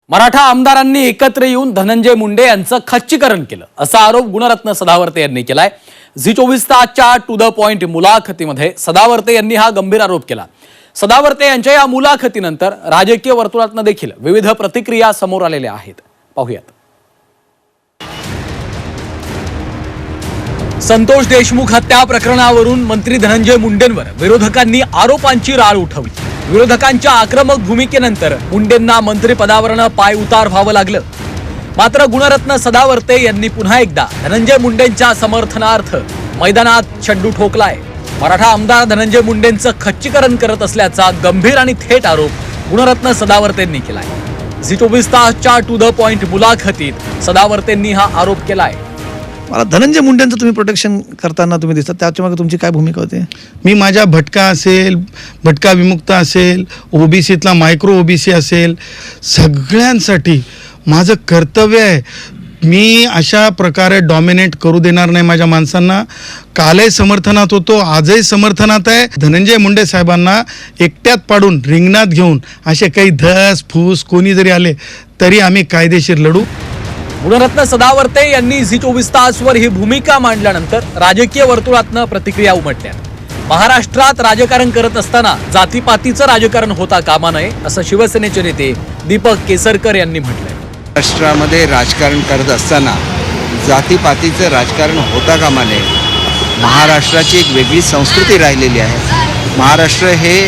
मराठा आमदारांनी एकत्र येऊन धनंजय मुंडे यांचं खच्चीकरण केलं असा आरोप गुणरत्न सदावर्ते यांनी केलाय। झी 24 तासच्या टू द पॉइंट मुलाखतीमध्ये सदावर्ते यांनी हा गंभीर आरोप केला। सदावर्ते यांच्या या मुलाखतीनंतर राजकीय वर्तुळातून देखील विविध प्रतिक्रिया समोर आलेल्या आहेत। पाहूयात। संतोष देशमुख हत्या प्रकरणावरून मंत्री धनंजय मुंडेंवर विरोधकांनी आरोपांची राळ उठवली। विरोधकांच्या आक्रमक भूमिकेनंतर मुंडेंना मंत्रिपदावरून पाय उतार व्हावं लागलं। मात्र गुणरत्न सदावर्ते यांनी पुन्हा एकदा धनंजय मुंडेंच्या समर्थनार्थ मैदानात चड्डू ठोकलाय। मराठा आमदार धनंजय मुंडेंचं खच्चीकरण करत असल्याचा गंभीर आणि थेट आरोप गुणरत्न सदावर्तेंनी केलाय। झी 24 तासच्या टू द पॉइंट मुलाखतीत सदावर्तेंनी हा आरोप केलाय। मला धनंजय मुंडेंचं तुम्ही प्रोटेक्शन करताना तुम्ही दिसतात, त्याच्या मागे तुमची काय भूमिका होती? मी माझ्या भटका असेल, भटका विमुक्त असेल, ओबीसीतला मायक्रो ओबीसी असेल, सगळ्यांसाठी माझं कर्तव्य आहे। मी अशा प्रकारे डॉमिनेट करू देणार नाही माझ्या माणसांना। कालही समर्थनात होतो, आजही समर्थनात आहे। धनंजय मुंडे साहेबांना एकट्यात पाडून रिंगणात घेऊन असे काही धस फूस कोणी जरी आले तरी आम्ही कायदेशीर लढू। गुणरत्न सदावर्ते यांनी झी 24 तासवर ही भूमिका मांडल्यानंतर राजकीय वर्तुळातून प्रतिक्रिया उमटल्या। महाराष्ट्रात राजकारण करत असताना जातीपातीचं राजकारण होता कामा नये असं शिवसेनेचे नेते दीपक केसरकर यांनी म्हटलंय। महाराष्ट्रामध्ये राजकारण करत असताना जातीपातीचं राजकारण होता कामा नये। महाराष्ट्राची एक वेगळी संस्कृती राहिलेली आहे। महाराष्ट्र हे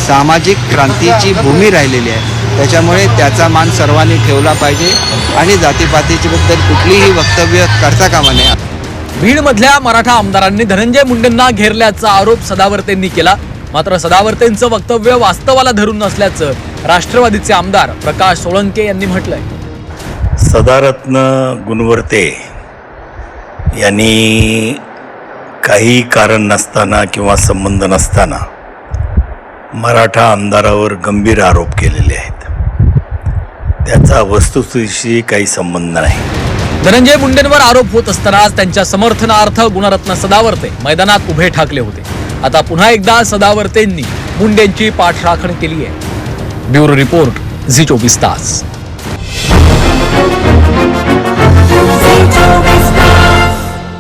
सामाजिक क्रांतीची भूमी राहिलेली आहे, त्याच्यामुळे त्याचा मान सर्वांनी ठेवला पाहिजे आणि जातीपातीच्या बद्दल कुठलीही वक्तव्य करता कामा नये। बीडमधल्या मराठा आमदारांनी धनंजय मुंडेंना घेरल्याचा आरोप सदावर्तेंनी केला। मात्र सदावर्तेंचं वक्तव्य वास्तवाला धरून नसल्याचं राष्ट्रवादीचे आमदार प्रकाश सोळंके यांनी म्हटलंय। सदारत्न गुणवर्ते यांनी काही कारण नसताना किंवा संबंध नसताना मराठा आमदारावर गंभीर आरोप केलेले आहेत। त्याचा वस्तुस्थितीशी काही संबंध नाही। धनंजय मुंडेंवर आरोप होत असतानाच त्यांच्या समर्थनार्थ गुणरत्न सदावर्ते मैदानात उभे ठाकले होते। आता पुन्हा एकदा सदावर्तेंनी मुंडेंची पाठराखण केली आहे। ब्युरो रिपोर्ट, झी 24 तास।